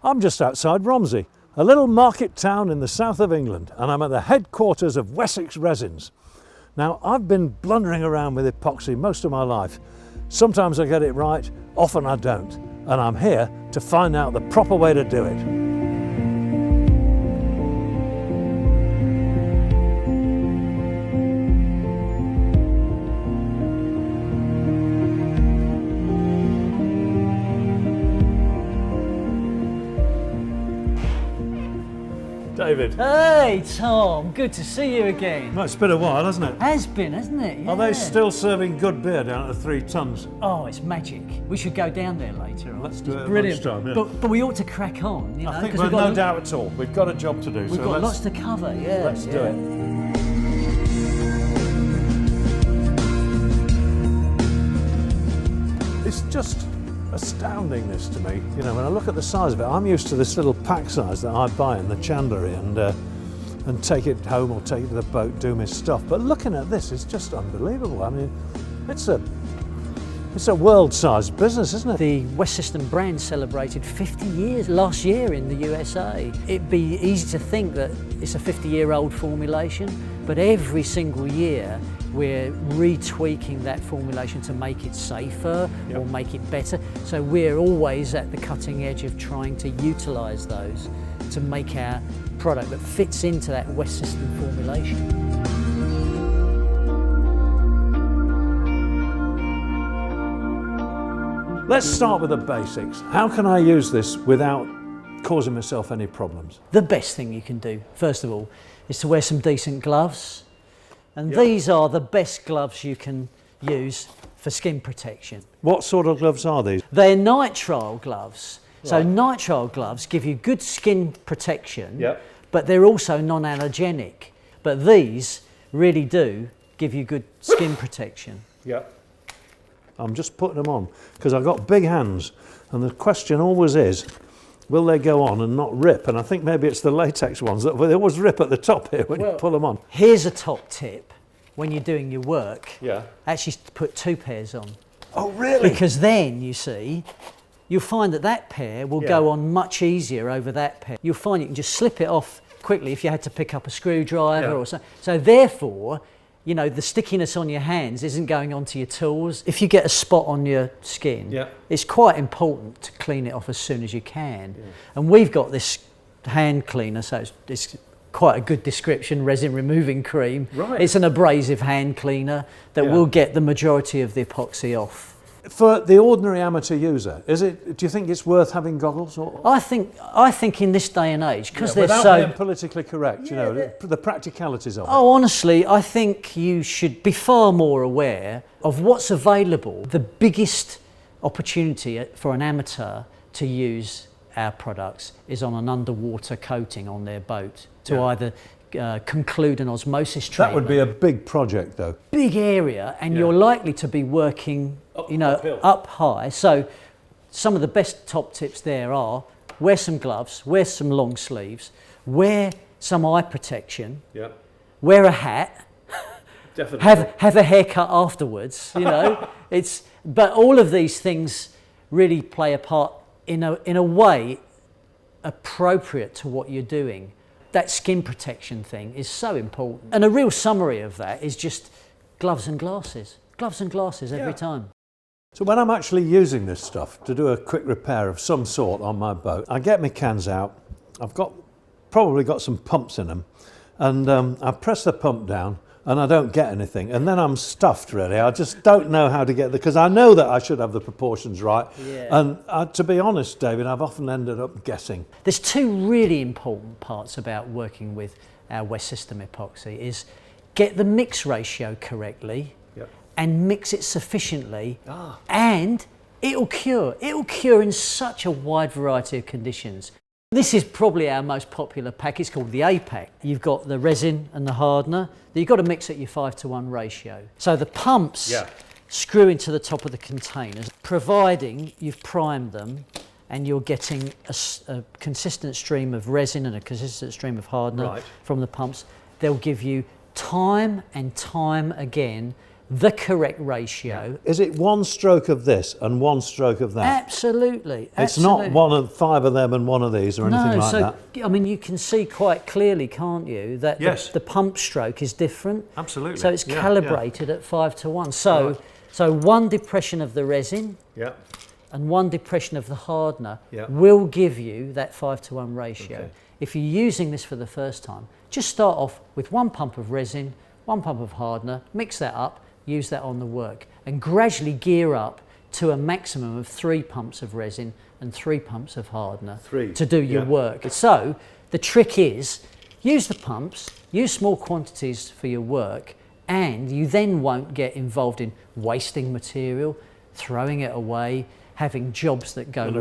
I'm just outside Romsey, a little market town in the south of England, and I'm at the headquarters of Wessex Resins. Now, I've been blundering around with epoxy most of my life. Sometimes I get it right, often I don't, and I'm here to find out the proper way to do it. David. Hey Tom, good to see you again. Well, it's been a while, hasn't it? Has been, hasn't it? Yeah. Are they still serving good beer down at the 3 Tons? Oh, it's magic. We should go down there later. Let's do it. Brilliant. At lunchtime, yeah. But we ought to crack on. You know, I think we've no doubt at all. We've got a job to do. We've got lots to cover. Yeah. Let's do it. It's just astounding, this, to me. You know, when I look at the size of it, I'm used to this little pack size that I buy in the chandlery and take it home or take it to the boat, do my stuff. But looking at this, it's just unbelievable. I mean, it's a world-sized business, isn't it? The West System brand celebrated 50 years last year in the USA. It'd be easy to think that it's a 50-year-old formulation, but every single year we're retweaking that formulation to make it safer or make it better. So we're always at the cutting edge of trying to utilise those to make our product that fits into that West System formulation. Let's start with the basics. How can I use this without causing myself any problems? The best thing you can do, first of all, is to wear some decent gloves. And these are the best gloves you can use for skin protection. What sort of gloves are these? They're nitrile gloves. Right. So nitrile gloves give you good skin protection, but they're also non-allergenic. But these really do give you good skin protection. Yeah. I'm just putting them on because I've got big hands, and the question always is, will they go on and not rip? And I think maybe it's the latex ones that they always rip at the top here when you pull them on. Here's a top tip when you're doing your work. Yeah. Actually put 2 pairs on. Oh, really? Because then, you see, you'll find that that pair will go on much easier over that pair. You'll find you can just slip it off quickly if you had to pick up a screwdriver or something. So therefore, you know, the stickiness on your hands isn't going onto your tools. If you get a spot on your skin, it's quite important to clean it off as soon as you can. Yeah. And we've got this hand cleaner, so it's quite a good description, resin removing cream. Right. It's an abrasive hand cleaner that will get the majority of the epoxy off. For the ordinary amateur user, do you think it's worth having goggles? Or? I think in this day and age, because they're without so being politically correct, you know, the practicalities of it. Oh, honestly, I think you should be far more aware of what's available. The biggest opportunity for an amateur to use our products is on an underwater coating on their boat to either conclude an osmosis treatment. That would be a big project, though. Big area, and you're likely to be working, up high. So some of the best top tips there are: wear some gloves, wear some long sleeves, wear some eye protection, wear a hat, definitely have a haircut afterwards. You know, but all of these things really play a part in a way appropriate to what you're doing. That skin protection thing is so important. And a real summary of that is just gloves and glasses. Gloves and glasses every time. So when I'm actually using this stuff to do a quick repair of some sort on my boat, I get my cans out. I've probably got some pumps in them, and I press the pump down and I don't get anything, and then I'm stuffed, really. I just don't know how to get because I know that I should have the proportions right, and to be honest, David, I've often ended up guessing. There's 2 really important parts about working with our West System epoxy: is get the mix ratio correctly and mix it sufficiently, and it'll cure. It'll cure in such a wide variety of conditions. This is probably our most popular pack. It's called the A pack. You've got the resin and the hardener. You've got to mix at your 5:1 ratio. So the pumps screw into the top of the containers, providing you've primed them and you're getting a consistent stream of resin and a consistent stream of hardener from the pumps. They'll give you time and time again the correct ratio. Is it one stroke of this and one stroke of that? Absolutely. It's not one of 5 of them and one of these or anything like that? I mean, you can see quite clearly, can't you, that the pump stroke is different. Absolutely. So it's calibrated at 5 to 1. So, so one depression of the resin and one depression of the hardener will give you that 5 to 1 ratio. Okay. If you're using this for the first time, just start off with 1 pump of resin, 1 pump of hardener, mix that up, use that on the work, and gradually gear up to a maximum of 3 pumps of resin and 3 pumps of hardener to do your work. So the trick is, use the pumps, use small quantities for your work, and you then won't get involved in wasting material, throwing it away, having jobs that go wrong.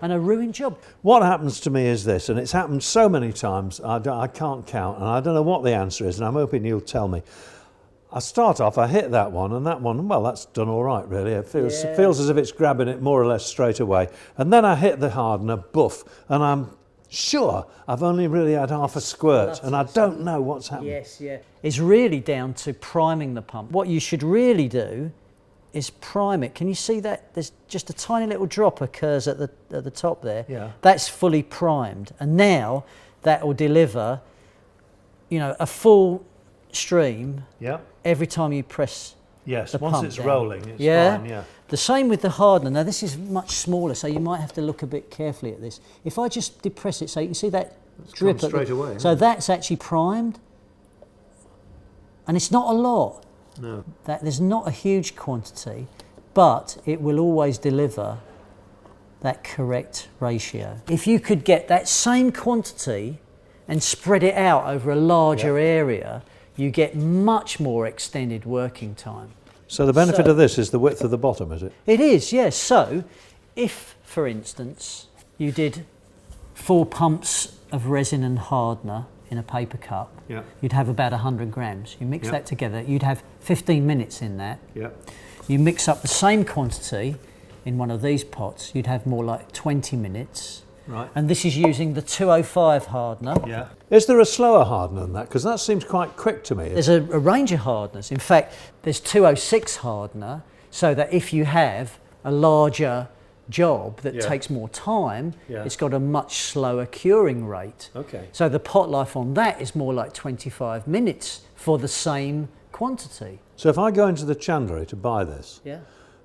And a ruined job. What happens to me is this, and it's happened so many times, I can't count, and I don't know what the answer is, and I'm hoping you'll tell me. I start off, I hit that one, and that one, well, that's done all right, really. It feels as if it's grabbing it more or less straight away. And then I hit the hardener, buff, and I'm sure I've only really had half a squirt, and I don't know what's happened. It's really down to priming the pump. What you should really do is prime it. Can you see that? There's just a tiny little drop occurs at the top there. That's fully primed. And now that will deliver, you know, a full stream every time you press the pump once it's down. Rolling, it's fine, The same with the hardener. Now this is much smaller, so you might have to look a bit carefully at this. If I just depress it, so you can see that drip straight away. So that's actually primed, and it's not a lot. No. There's not a huge quantity, but it will always deliver that correct ratio. If you could get that same quantity and spread it out over a larger area, you get much more extended working time. So the benefit of this is the width of the bottom, is it? It is, yes. So if, for instance, you did 4 pumps of resin and hardener in a paper cup, you'd have about 100 grams. You mix that together, you'd have 15 minutes in that. You mix up the same quantity in one of these pots, you'd have more like 20 minutes. Right. And this is using the 205 hardener. Is there a slower hardener than that? Because that seems quite quick to me. There's a range of hardeners. In fact, there's 206 hardener, so that if you have a larger job that takes more time, it's got a much slower curing rate. So the pot life on that is more like 25 minutes for the same quantity. So if I go into the chandlery to buy this,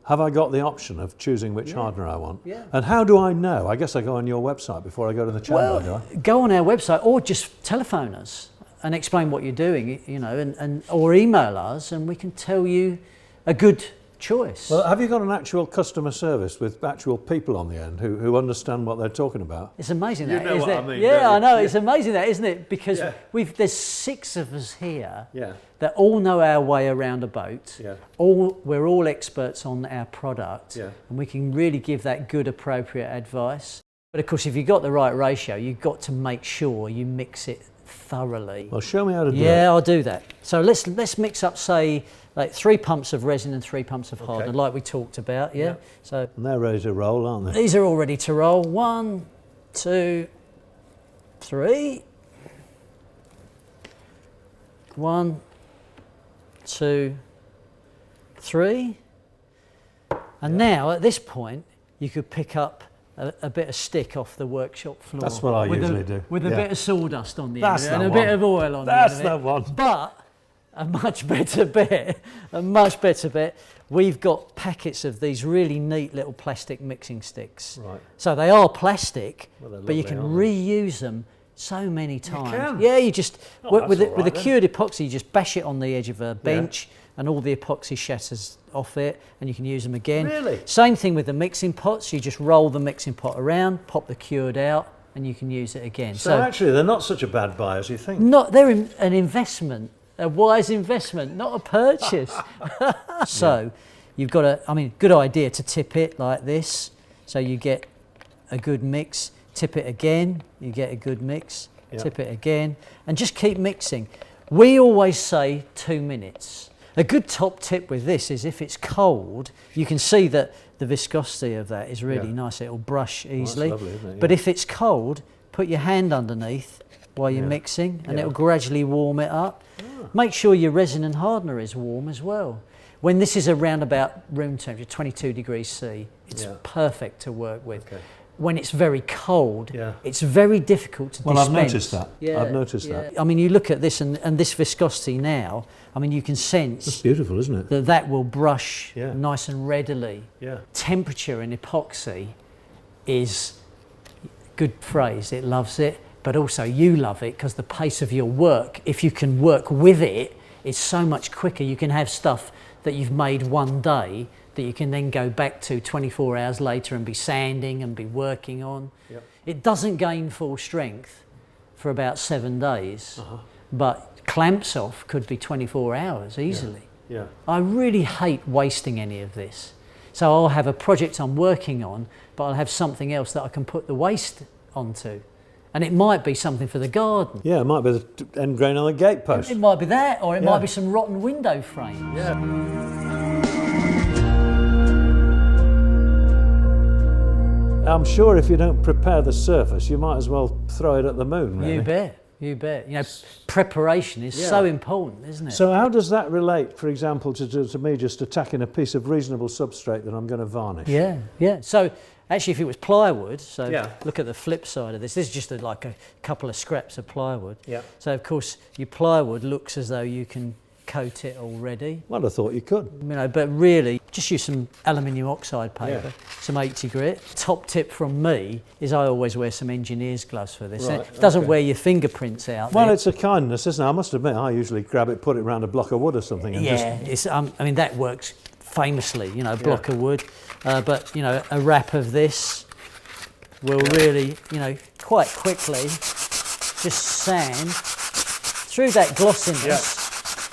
have I got the option of choosing which hardener I want? And how do I know? I guess I go on your website before I go to the chandlery, do I? Go on our website or just telephone us and explain what you're doing, you know, or email us and we can tell you a good choice. Well, have you got an actual customer service with actual people on the end who understand what they're talking about? It's amazing that, you know isn't what it? I mean, yeah, I know. It's amazing that, isn't it? Because there's 6 of us here that all know our way around a boat. We're all experts on our product, and we can really give that good, appropriate advice. But of course, if you've got the right ratio, you've got to make sure you mix it thoroughly. Well, show me how to do it. Yeah, I'll do that. So let's mix up, say, like 3 pumps of resin and 3 pumps of hardener, like we talked about. So and they're ready to roll, aren't they? These are all ready to roll. 1, 2, 3. 1, 2, 3. And now at this point, you could pick up a bit of stick off the workshop floor. That's what I usually do. With a bit of sawdust on the end That's and the a bit of oil on the end. That's the one. But a much better bit, we've got packets of these really neat little plastic mixing sticks. Right. So they are plastic, Well, but you can reuse them so many times. You can? Yeah, you just, with a then. cured epoxy, you just bash it on the edge of a bench and all the epoxy shatters off it and you can use them again. Really? Same thing with the mixing pots, you just roll the mixing pot around, pop the cured out and you can use it again. So actually they're not such a bad buy as you think. They're an investment, a wise investment, not a purchase. So you've got good idea to tip it like this so you get a good mix. Tip it again, you get a good mix. Tip it again and just keep mixing. We always say 2 minutes. A good top tip with this is if it's cold, you can see that the viscosity of that is really nice. It'll brush easily. That's lovely, isn't it? But if it's cold, put your hand underneath while you're mixing and it'll gradually warm it up. Make sure your resin and hardener is warm as well. when this is around about room temperature, 22 degrees C, it's perfect to work with. Okay. When it's very cold, it's very difficult to dispense. Well, I've noticed that. I've noticed that. I mean, you look at this and this viscosity now, I mean, you can sense... That's beautiful, isn't it? That will brush nice and readily. Yeah. Temperature in epoxy is, good phrase, it loves it, but also you love it because the pace of your work, if you can work with it, is so much quicker. You can have stuff that you've made one day that you can then go back to 24 hours later and be sanding and be working on. Yep. It doesn't gain full strength for about 7 days, but clamps off could be 24 hours easily. Yeah. I really hate wasting any of this. So I'll have a project I'm working on, but I'll have something else that I can put the waste onto. And it might be something for the garden. Yeah, it might be the end grain on the gate post. It might be that, or it might be some rotten window frames. Yeah. I'm sure if you don't prepare the surface, you might as well throw it at the moon, really. You bet, you bet. You know, preparation is so important, isn't it? So how does that relate, for example, to me just attacking a piece of reasonable substrate that I'm going to varnish? Yeah, yeah. So actually, if it was plywood, so look at the flip side of this. This is just like a couple of scraps of plywood. Yeah. So of course, your plywood looks as though you can coat it already. Well, I thought you could. You know, but really, just use some aluminium oxide paper, some 80 grit. Top tip from me is I always wear some engineer's gloves for this. Right, it doesn't wear your fingerprints out. Well, it's a kindness, isn't it? I must admit, I usually grab it, put it around a block of wood or something. And it's. I mean, that works famously. You know, a block of wood, but you know, a wrap of this will really, you know, quite quickly just sand through that glossiness. Yeah.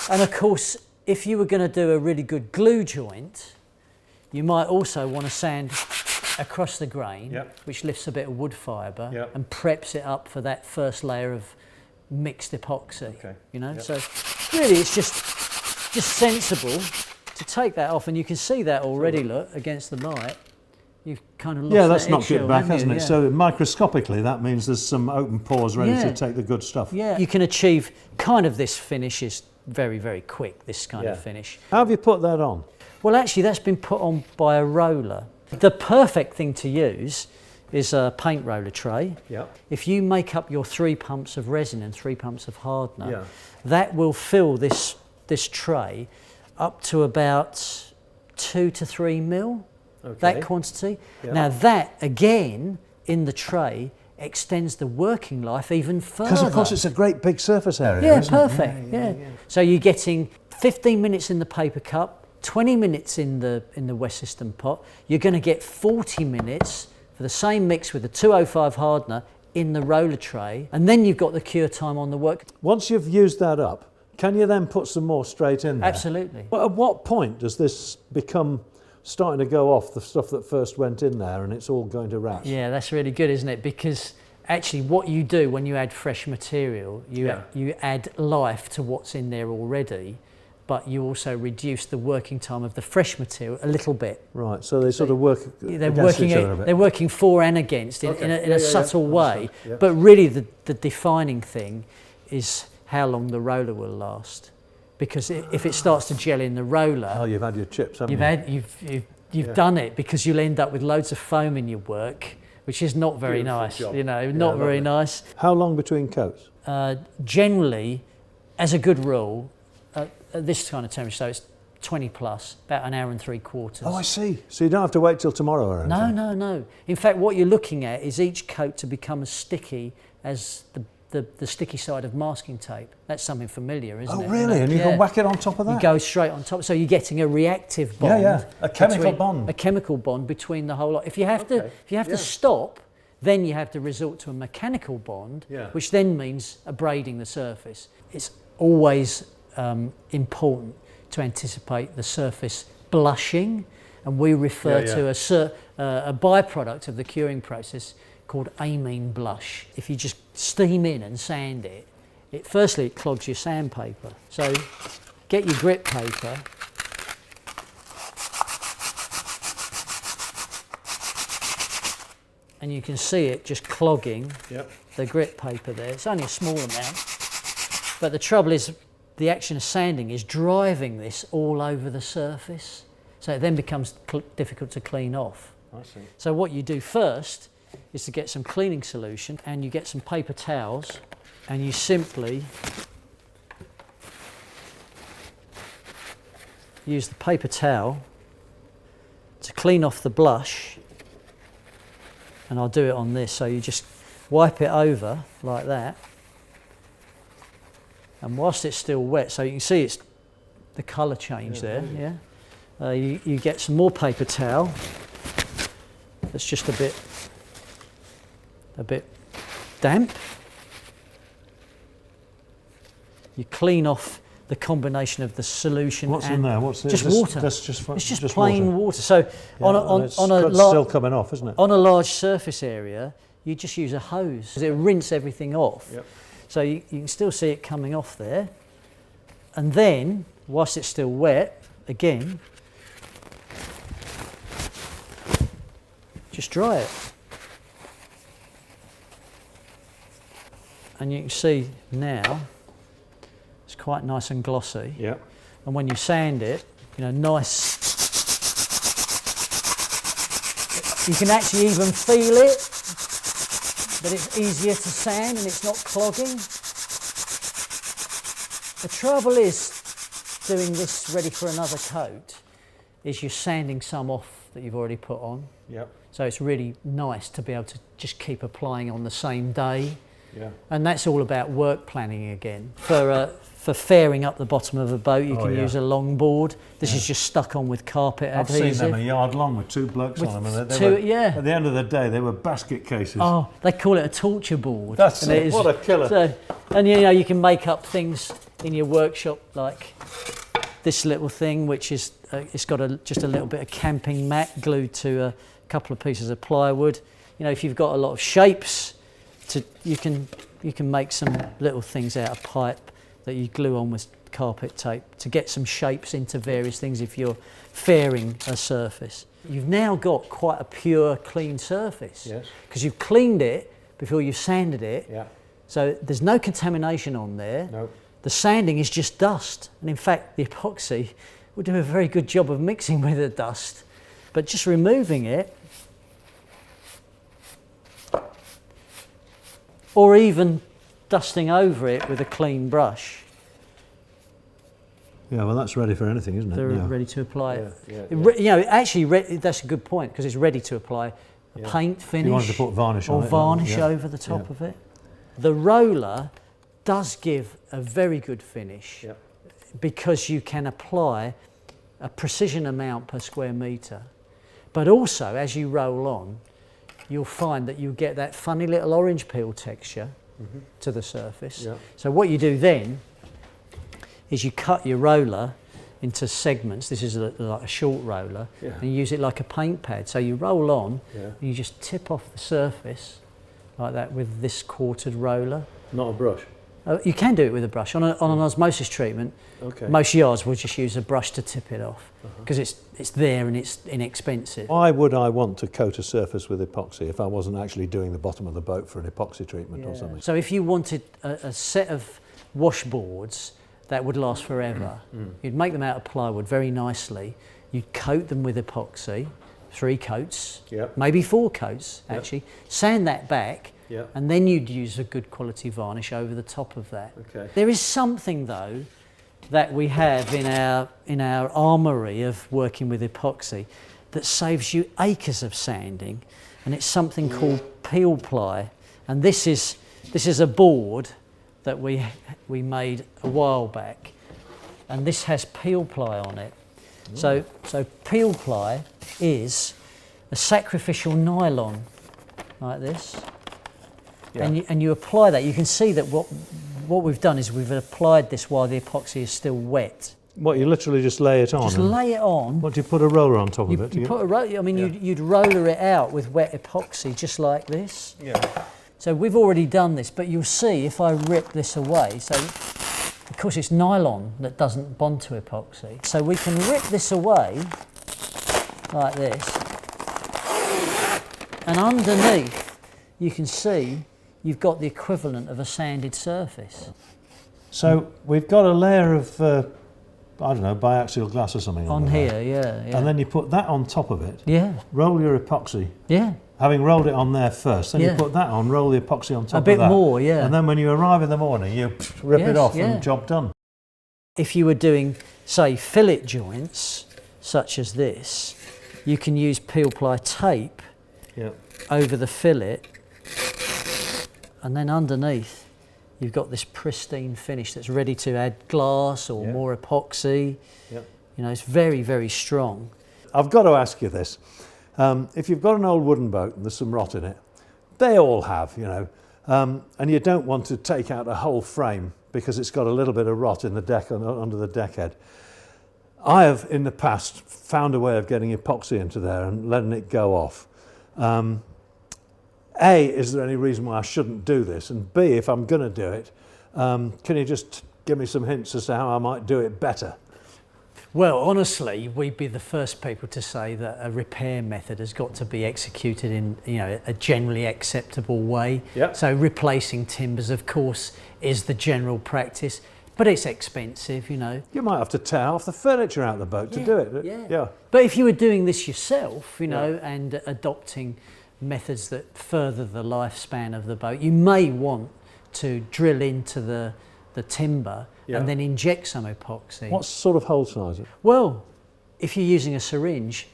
And of course, if you were going to do a really good glue joint, you might also want to sand across the grain, which lifts a bit of wood fibre and preps it up for that first layer of mixed epoxy. Okay. You know, so really it's just sensible to take that off, and you can see that already. Look against the light. You've kind of lost that's that knocked it back, hasn't it? Yeah. So microscopically, that means there's some open pores ready to take the good stuff. Yeah, you can achieve kind of this finish is very, very quick, this kind of finish. How have you put that on? Well, actually, that's been put on by a roller. The perfect thing to use is a paint roller tray. Yeah. If you make up your 3 pumps of resin and 3 pumps of hardener, that will fill this tray up to about 2 to 3 mil. That quantity. Yeah. Now that, again, in the tray, extends the working life even further. Because of course it's a great big surface area, isn't perfect. it? Yeah. So you're getting 15 minutes in the paper cup, 20 minutes in the West System pot. You're going to get 40 minutes for the same mix with the 205 hardener in the roller tray, and then you've got the cure time on the work. Once you've used that up, can you then put some more straight in there? Absolutely. Well, at what point does this become starting to go off, the stuff that first went in there, and it's all going to rats? Yeah, that's really good, isn't it? Because actually what you do when you add fresh material, you add life to what's in there already, but you also reduce the working time of the fresh material a little bit. Right, so they sort of work against each other a bit. They're working for and against in a subtle way, but really the defining thing is how long the roller will last. Because if it starts to gel in the roller, oh, you've had your chips, haven't you? You've done it, because you'll end up with loads of foam in your work, which is not very nice. Job. You know, not very nice. How long between coats? Generally, as a good rule, at this kind of temperature, so it's 20 plus, about an hour and 3/4. Oh, I see. So you don't have to wait till tomorrow or anything? No. In fact, what you're looking at is each coat to become as sticky as the sticky side of masking tape. That's something familiar, isn't it? Oh, really? And you can whack it on top of that? You go straight on top. So you're getting a reactive bond. A chemical bond. A chemical bond between the whole lot. If you have to stop, then you have to resort to a mechanical bond, which then means abrading the surface. It's always important to anticipate the surface blushing, and we refer to a byproduct of the curing process called amine blush. If you just steam in and sand it, firstly it clogs your sandpaper. So get your grit paper, and you can see it just clogging the grit paper there. It's only a small amount, but the trouble is the action of sanding is driving this all over the surface. So it then becomes difficult to clean off. I see. So what you do first is to get some cleaning solution, and you get some paper towels, and you simply use the paper towel to clean off the blush. And I'll do it on this, so you just wipe it over like that. And whilst it's still wet, so you can see it's the colour change there, yeah. You get some more paper towel that's just a bit damp. You clean off the combination of the solution. What's in there? What's just water? That's just it's just plain water. So it's still coming off, isn't it? On a large surface area, you just use a hose. It rinse everything off. Yep. So you can still see it coming off there. And then, whilst it's still wet, again, just dry it. And you can see now, it's quite nice and glossy. Yeah. And when you sand it, you know, nice. You can actually even feel it, that it's easier to sand and it's not clogging. The trouble is, doing this ready for another coat, is you're sanding some off that you've already put on. Yep. So it's really nice to be able to just keep applying on the same day. Yeah. And that's all about work planning again. For fairing up the bottom of a boat, you can use a long board. This is just stuck on with carpet adhesive. I've seen them a yard long with two blokes on them. And at the end of the day, they were basket cases. Oh, they call it a torture board. That's it. What a killer. So, and you know, you can make up things in your workshop like this little thing, which is it's got just a little bit of camping mat glued to a couple of pieces of plywood. You know, if you've got a lot of shapes, you can make some little things out of pipe that you glue on with carpet tape to get some shapes into various things if you're fairing a surface. You've now got quite a pure, clean surface. Yes. Because you've cleaned it before you've sanded it. Yeah. So there's no contamination on there. Nope. The sanding is just dust. And in fact, the epoxy will do a very good job of mixing with the dust. But just removing it, or even dusting over it with a clean brush. Yeah, well, that's ready for anything, isn't it? They're ready to apply it. You know, actually, that's a good point, because it's ready to apply a paint finish. You wanted to put varnish on it. Or varnish over the top of it. The roller does give a very good finish because you can apply a precision amount per square metre. But also, as you roll on, you'll find that you get that funny little orange peel texture to the surface. Yeah. So what you do then is you cut your roller into segments. This is like a short roller, and you use it like a paint pad. So you roll on, and you just tip off the surface like that with this quartered roller. Not a brush? You can do it with a brush. On an osmosis treatment, most yards will just use a brush to tip it off because it's there and it's inexpensive. Why would I want to coat a surface with epoxy if I wasn't actually doing the bottom of the boat for an epoxy treatment or something? So if you wanted a set of washboards that would last forever, you'd make them out of plywood very nicely. You'd coat them with epoxy, 3 coats, maybe 4 coats actually, sand that back, and then you'd use a good quality varnish over the top of that. Okay. There is something though that we have in our armoury of working with epoxy that saves you acres of sanding, and it's something called peel ply. And this is a board that we made a while back, and this has peel ply on it. So peel ply is a sacrificial nylon like this. Yeah. And you apply that. You can see that what we've done is we've applied this while the epoxy is still wet. What, you literally just lay it on? Just lay it on. What, do you put a roller on top of it? You put a roller, I mean, you'd roller it out with wet epoxy just like this. Yeah. So we've already done this, but you'll see if I rip this away, so of course it's nylon that doesn't bond to epoxy. So we can rip this away like this, and underneath you can see you've got the equivalent of a sanded surface. So we've got a layer of, I don't know, biaxial glass or something on here, yeah. And then you put that on top of it. Yeah. Roll your epoxy. Yeah. Having rolled it on there first, then Yeah. you put that on, roll the epoxy on top of A bit that. more, yeah. And then when you arrive in the morning, you rip it off and job done. If you were doing, say, fillet joints, such as this, you can use peel ply tape over the fillet, and then underneath you've got this pristine finish that's ready to add glass or more epoxy. You know, it's very, very strong. I've got to ask you this. If you've got an old wooden boat and there's some rot in it, they all have, you know, and you don't want to take out a whole frame because it's got a little bit of rot in the deck, under the deck head. I have in the past found a way of getting epoxy into there and letting it go off. A, is there any reason why I shouldn't do this? And B, if I'm going to do it, can you just give me some hints as to how I might do it better? Well, honestly, we'd be the first people to say that a repair method has got to be executed in, you know, a generally acceptable way. So replacing timbers, of course, is the general practice, but it's expensive, you know. You might have to tear half the furniture out of the boat to do it. But if you were doing this yourself, you know, and adopting methods that further the lifespan of the boat, you may want to drill into the timber and then inject some epoxy. What sort of hole size? Well, if you're using a syringe,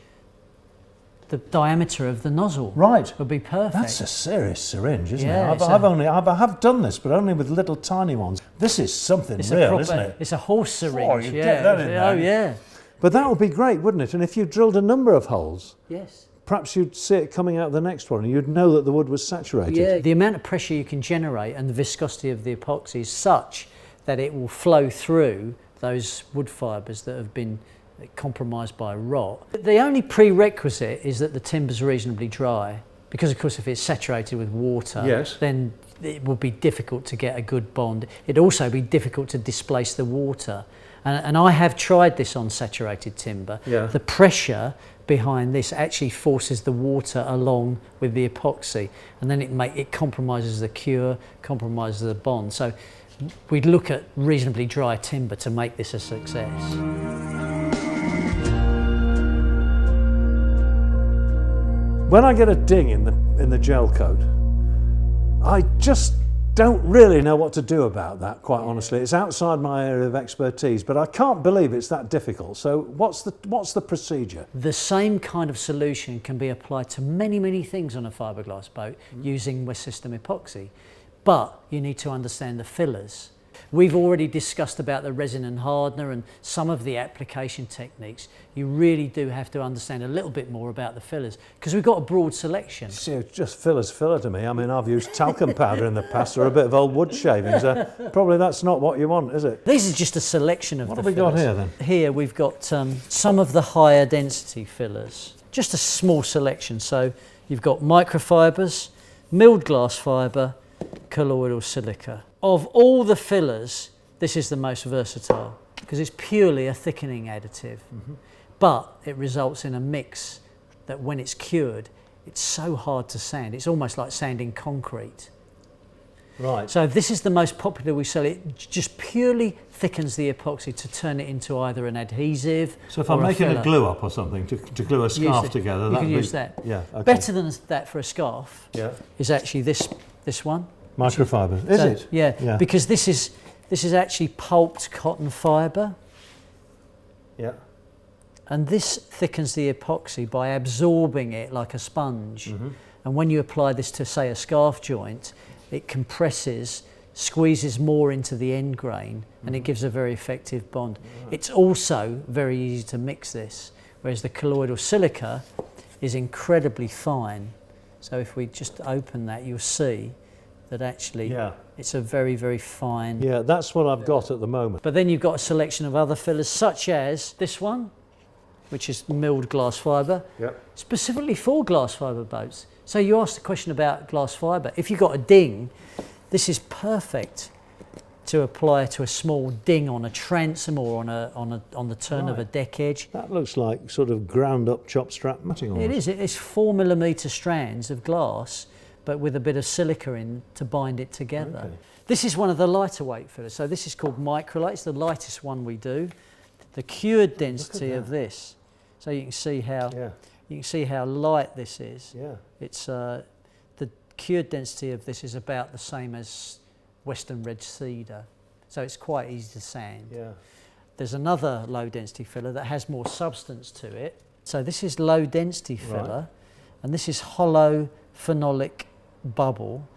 the diameter of the nozzle would be perfect. That's a serious syringe, isn't it? I have done this, but only with little tiny ones. This is something real, isn't it? It's a horse syringe. Oh, you get that in there. Oh, yeah. But that would be great, wouldn't it? And if you drilled a number of holes, perhaps you'd see it coming out the next one and you'd know that the wood was saturated. Yeah, the amount of pressure you can generate and the viscosity of the epoxy is such that it will flow through those wood fibres that have been compromised by rot. The only prerequisite is that the timber's reasonably dry, because of course if it's saturated with water, then it will be difficult to get a good bond. It'd also be difficult to displace the water. And I have tried this on saturated timber. The pressure behind this actually forces the water along with the epoxy, and then it compromises the cure, compromises the bond. So we'd look at reasonably dry timber to make this a success. When I get a ding in the gel coat, I just don't really know what to do about that, quite honestly. It's outside my area of expertise, but I can't believe it's that difficult. So what's the procedure? The same kind of solution can be applied to many, many things on a fiberglass boat using West System epoxy, but you need to understand the fillers. We've already discussed about the resin and hardener and some of the application techniques. You really do have to understand a little bit more about the fillers because we've got a broad selection. See, it's just filler to me. I mean, I've used talcum powder in the past or a bit of old wood shavings. Probably that's not what you want, is it? These are just a selection of the fillers. What have we got here then? Here we've got some of the higher density fillers. Just a small selection. So you've got microfibres, milled glass fibre, colloidal silica. Of all the fillers, this is the most versatile because it's purely a thickening additive, but it results in a mix that when it's cured, it's so hard to sand. It's almost like sanding concrete. Right. So this is the most popular we sell. It just purely thickens the epoxy to turn it into either an adhesive. So if I'm making a glue up or something to glue a scarf together, you can use that. Yeah. Okay. Better than that for a scarf. Is actually this one. Microfibres, is it? Yeah, because this is actually pulped cotton fibre. Yeah. And this thickens the epoxy by absorbing it like a sponge. And when you apply this to, say, a scarf joint, it compresses, squeezes more into the end grain, and it gives a very effective bond. It's also very easy to mix this, whereas the colloidal silica is incredibly fine. So if we just open that, you'll see that actually it's a very, very fine. Yeah, that's what I've got at the moment. But then you've got a selection of other fillers, such as this one, which is milled glass fibre, specifically for glass fibre boats. So you asked a question about glass fibre. If you've got a ding, this is perfect to apply to a small ding on a transom or on the turn of a deck edge. That looks like sort of ground up chop strap matting on it. It's 4mm strands of glass, but with a bit of silica in to bind it together. Okay. This is one of the lighter weight fillers. So this is called microlate. It's the lightest one we do. The cured density of this. So you can see how light this is. Yeah. It's the cured density of this is about the same as Western red cedar. So it's quite easy to sand. Yeah. There's another low density filler that has more substance to it. So this is low density filler, and this is hollow phenolic bubble,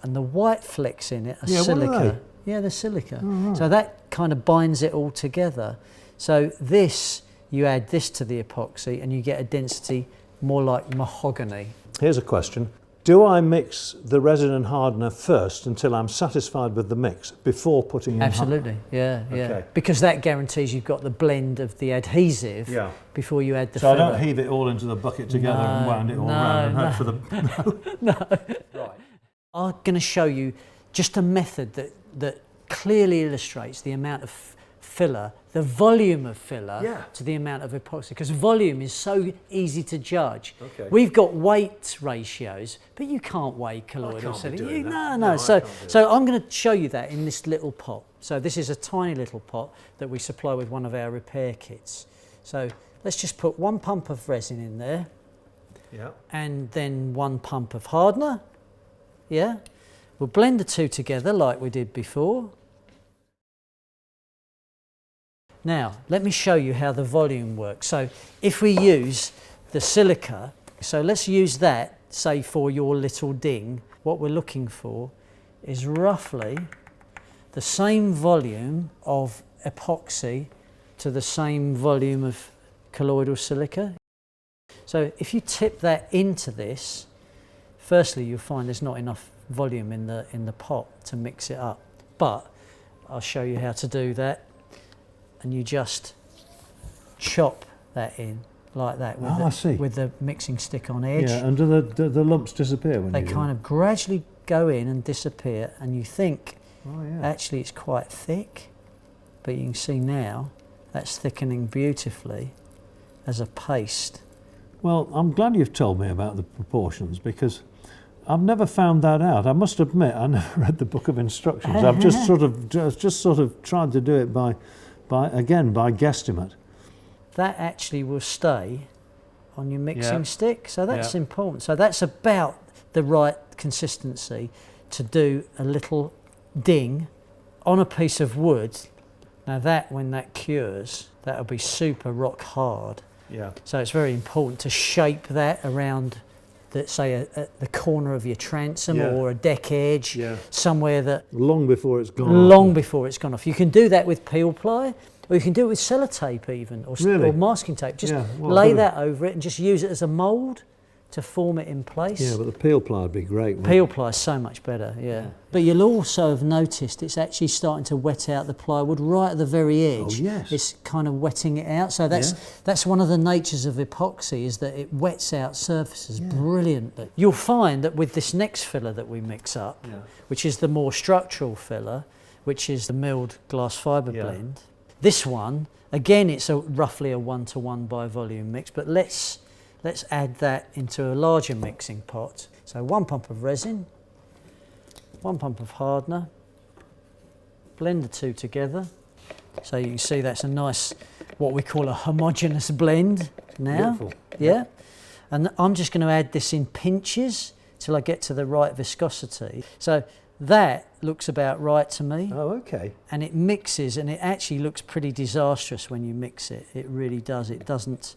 and the white flecks in it are silica. What are they? Yeah, they're silica. Oh, right. So that kind of binds it all together. So this, you add this to the epoxy and you get a density more like mahogany. Here's a question. Do I mix the resin and hardener first until I'm satisfied with the mix before putting in? Absolutely, yeah. Okay. Because that guarantees you've got the blend of the adhesive before you add the filler. So I don't heave it all into the bucket together and wound it all round and hope for the... No. Right. I'm going to show you just a method that clearly illustrates the amount of filler, the volume of filler to the amount of epoxy, because volume is so easy to judge. Okay. We've got weight ratios, but you can't weigh colloidal silica. No. So I'm going to show you that in this little pot. So this is a tiny little pot that we supply with one of our repair kits. So let's just put 1 pump of resin in there, and then 1 pump of hardener. Yeah, we'll blend the two together like we did before. Now, let me show you how the volume works. So if we use the silica, so let's use that, say for your little ding, what we're looking for is roughly the same volume of epoxy to the same volume of colloidal silica. So if you tip that into this, firstly you'll find there's not enough volume in the pot to mix it up. But I'll show you how to do that. And you just chop that in like that with the mixing stick on edge. Yeah, and do the lumps disappear when they you do kind of gradually go in and disappear, and you think actually it's quite thick, but you can see now that's thickening beautifully as a paste. Well, I'm glad you've told me about the proportions, because I've never found that out. I must admit, I never read the book of instructions. I've just sort of tried to do it by guesstimate. That actually will stay on your mixing stick, so that's important. So that's about the right consistency to do a little ding on a piece of wood. Now that, when that cures, that'll be super rock hard. Yeah. So it's very important to shape that around say the corner of your transom or a deck edge, somewhere that... Long before it's gone off. Long before it's gone off. You can do that with peel ply, or you can do it with sellotape even, or masking tape. Just lay that over it and just use it as a mould to form it in place. Yeah, but the peel ply would be great. Peel ply is so much better, But you'll also have noticed it's actually starting to wet out the plywood right at the very edge. Oh, yes. It's kind of wetting it out. So that's one of the natures of epoxy, is that it wets out surfaces brilliantly. You'll find that with this next filler that we mix up, which is the more structural filler, which is the milled glass fibre blend, this one, again, it's roughly a 1-to-1 by volume mix, but let's add that into a larger mixing pot. So 1 pump of resin, 1 pump of hardener, blend the two together. So you can see that's a nice, what we call a homogeneous blend now. Beautiful. Yeah. And I'm just going to add this in pinches till I get to the right viscosity. So that looks about right to me. Oh, okay. And it mixes, and it actually looks pretty disastrous when you mix it. It really does. It doesn't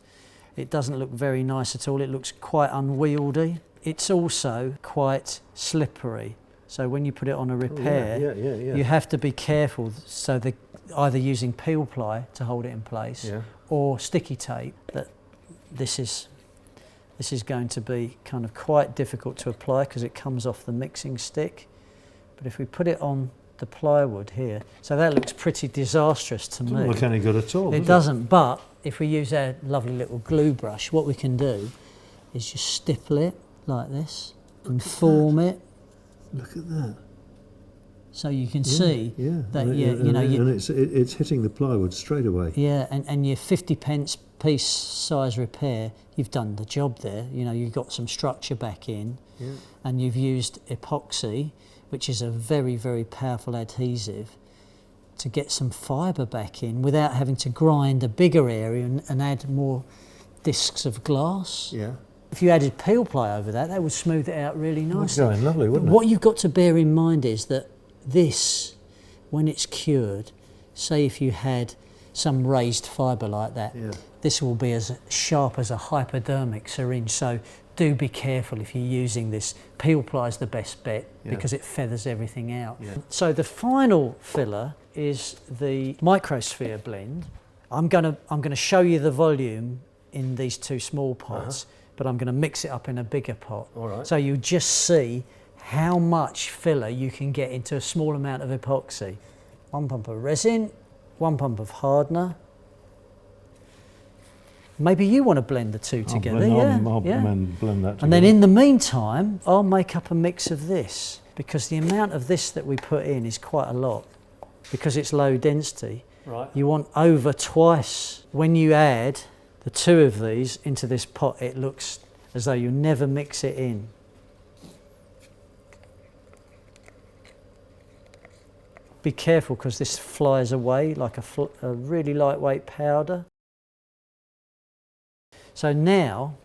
look very nice at all. It looks quite unwieldy. It's also quite slippery. So when you put it on a repair, you have to be careful. So either using peel ply to hold it in place or sticky tape. That this is going to be kind of quite difficult to apply because it comes off the mixing stick. But if we put it on the plywood here, so that looks pretty disastrous to me. Doesn't look any good at all. It doesn't, but if we use our lovely little glue brush, what we can do is just stipple it like this and form it. Look at that. So you can see that it's hitting the plywood straight away. Yeah, and your 50p piece size repair, you've done the job there. You know, you've got some structure back in, and you've used epoxy, which is a very, very powerful adhesive, to get some fibre back in without having to grind a bigger area and add more discs of glass. Yeah. If you added peel ply over that would smooth it out really nicely. It's going lovely, wouldn't it? What you've got to bear in mind is that this, when it's cured, say if you had some raised fibre like that, this will be as sharp as a hypodermic syringe. So do be careful if you're using this. Peel ply is the best bet because it feathers everything out. Yeah. So the final filler is the microsphere blend. I'm gonna show you the volume in these two small pots, but I'm gonna mix it up in a bigger pot. All right. So you just see how much filler you can get into a small amount of epoxy. 1 pump of resin, 1 pump of hardener. Maybe you want to blend the two together. I'll blend that together. And then in the meantime, I'll make up a mix of this, because the amount of this that we put in is quite a lot. Because it's low density, you want over twice. When you add the two of these into this pot, it looks as though you never mix it in. Be careful, because this flies away like a really lightweight powder. So now,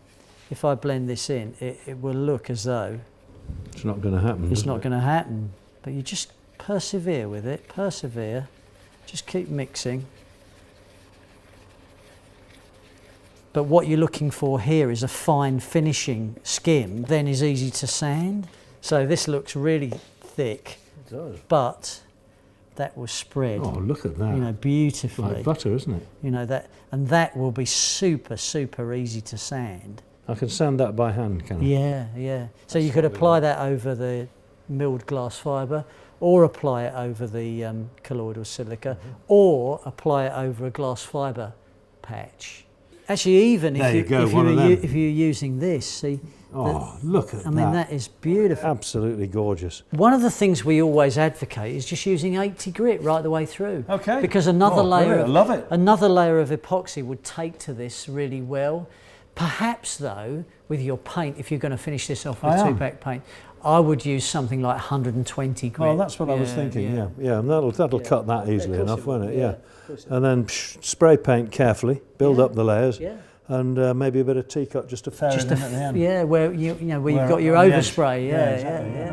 if I blend this in, it will look as though it's not going to happen. It's not going to happen. But you just persevere with it, persevere. Just keep mixing. But what you're looking for here is a fine finishing skim, then is easy to sand. So this looks really thick. It does. But that will spread. Oh, look at that. You know, beautifully. Like butter, isn't it? You know, that will be super, super easy to sand. I can sand that by hand, can I? Yeah, yeah. So you could apply that over the milled glass fibre, or apply it over the colloidal silica, or apply it over a glass fibre patch. Actually, even if you're using this, see. Oh, look at that. I mean, that is beautiful. Absolutely gorgeous. One of the things we always advocate is just using 80 grit right the way through. Okay. Because another layer of epoxy would take to this really well. Perhaps though, with your paint, if you're going to finish this off with 2-pack paint, I would use something like 120 grit. Oh, that's what I was thinking. Yeah, and that'll cut that easily enough, won't it? Yeah. And then spray paint carefully, build up the layers. Yeah. And maybe a bit of T-cut just to ferret in at the end. Yeah, where you've got your overspray. Yeah.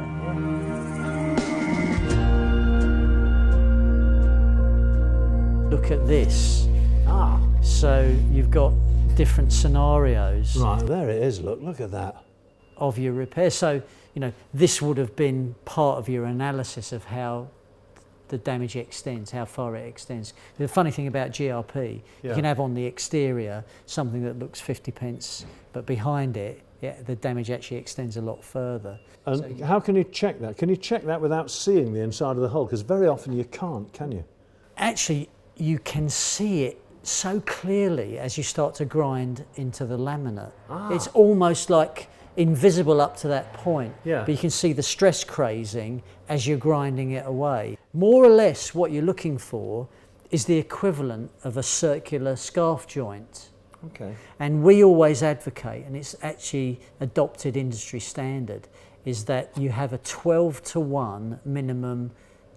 Look at this. So you've got different scenarios. Right, there it is. Look at that. Of your repair. So this would have been part of your analysis of how the damage extends, how far it extends. The funny thing about GRP, you can have on the exterior something that looks 50p, but behind it, the damage actually extends a lot further. And how can you check that? Can you check that without seeing the inside of the hull? Because very often you can't, can you? Actually, you can see it so clearly as you start to grind into the laminate. It's almost like invisible up to that point, but you can see the stress crazing as you're grinding it away. More or less what you're looking for is the equivalent of a circular scarf joint. Okay. And we always advocate, and it's actually adopted industry standard, is that you have a 12:1 minimum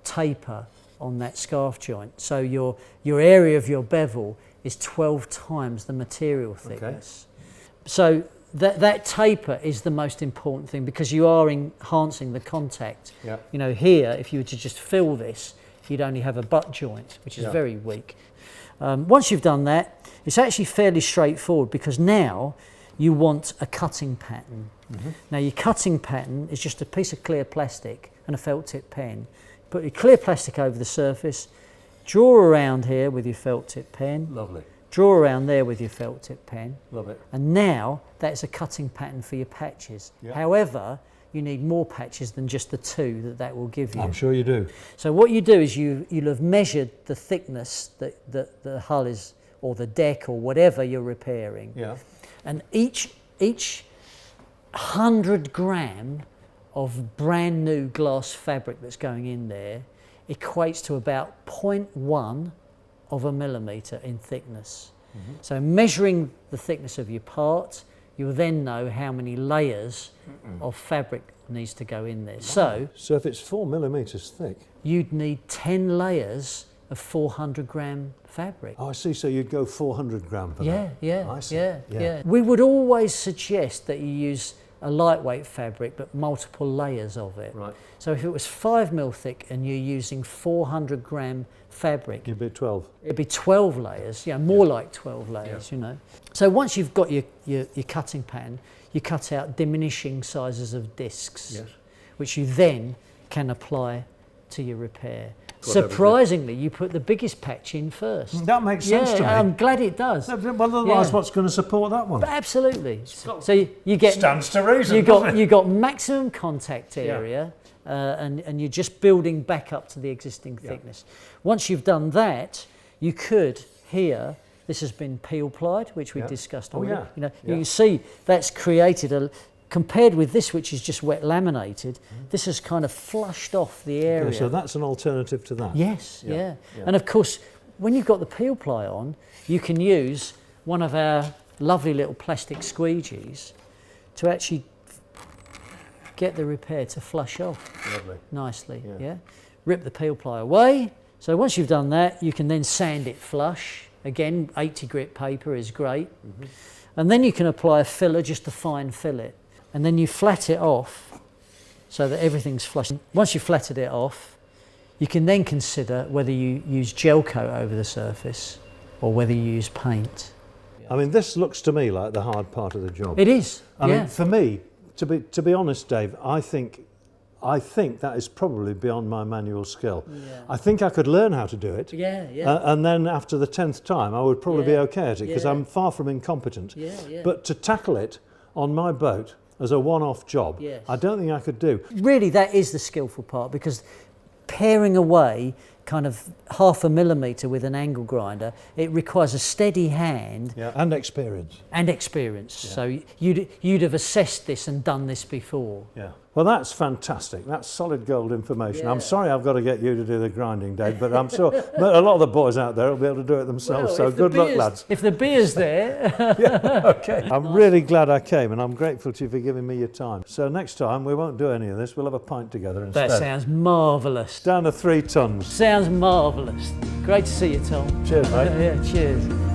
taper on that scarf joint. So your area of your bevel is 12 times the material thickness. Okay. So that taper is the most important thing, because you are enhancing the contact. Yeah. Here, if you were to just fill this, you'd only have a butt joint, which is very weak. Once you've done that, it's actually fairly straightforward, because now you want a cutting pattern. Mm-hmm. Now your cutting pattern is just a piece of clear plastic and a felt tip pen. Put your clear plastic over the surface, draw around here with your felt tip pen. Lovely. Draw around there with your felt tip pen. Love it. And now that's a cutting pattern for your patches. Yep. However, you need more patches than just the two that will give you. I'm sure you do. So what you do is you'll have measured the thickness that the hull is, or the deck, or whatever you're repairing. Yeah. And each 100 gram of brand new glass fabric that's going in there equates to about 0.1 of a millimetre in thickness. So measuring the thickness of your part, you'll then know how many layers of fabric needs to go in there. So if it's 4 millimetres thick, you'd need 10 layers of 400 gram fabric. oh, I see. So you'd go 400 gram for that. I see. Yeah. We would always suggest that you use a lightweight fabric but multiple layers of it. Right. So if it was 5 mil thick and you're using 400 gram fabric, It'd be 12. it'd be 12 layers, more like 12 layers, you know. So once you've got your cutting pattern, you cut out diminishing sizes of discs, which you then can apply to your repair. Surprisingly, you put the biggest patch in first. That makes sense to me. I'm glad it does. Well, otherwise, what's going to support that one? But absolutely. So you get Stands to reason. you got maximum contact area, and you're just building back up to the existing thickness. Once you've done that, you could here. This has been peel plied, which we discussed already. You know, you can see that's created a. Compared with this, which is just wet laminated, this has kind of flushed off the area. So that's an alternative to that. Yes, yeah. And of course, when you've got the peel ply on, you can use one of our lovely little plastic squeegees to actually get the repair to flush off nicely. Yeah. Rip the peel ply away. So once you've done that, you can then sand it flush. Again, 80 grit paper is great. And then you can apply a filler, just a fine fillet. And then you flat it off so that everything's flush. Once you've flatted it off, you can then consider whether you use gel coat over the surface or whether you use paint. I mean, this looks to me like the hard part of the job. It is. I mean, for me, to be honest, Dave, I think that is probably beyond my manual skill. I think I could learn how to do it. And then after the 10th time, I would probably be okay at it because I'm far from incompetent. But to tackle it on my boat as a one-off job, I don't think I could do. Really, that is the skillful part, because paring away kind of 0.5 millimetre with an angle grinder, it requires a steady hand. And experience. So you'd have assessed this and done this before. Well, that's fantastic. That's solid gold information. I'm sorry I've got to get you to do the grinding, Dave, but I'm sure a lot of the boys out there will be able to do it themselves. So good luck, lads. If the beer's there. Okay. I'm really glad I came, and I'm grateful to you for giving me your time. So next time we won't do any of this. We'll have a pint together instead. That sounds marvellous. Down to 3 tons. Sounds marvellous. Great to see you, Tom. Cheers, mate. Cheers.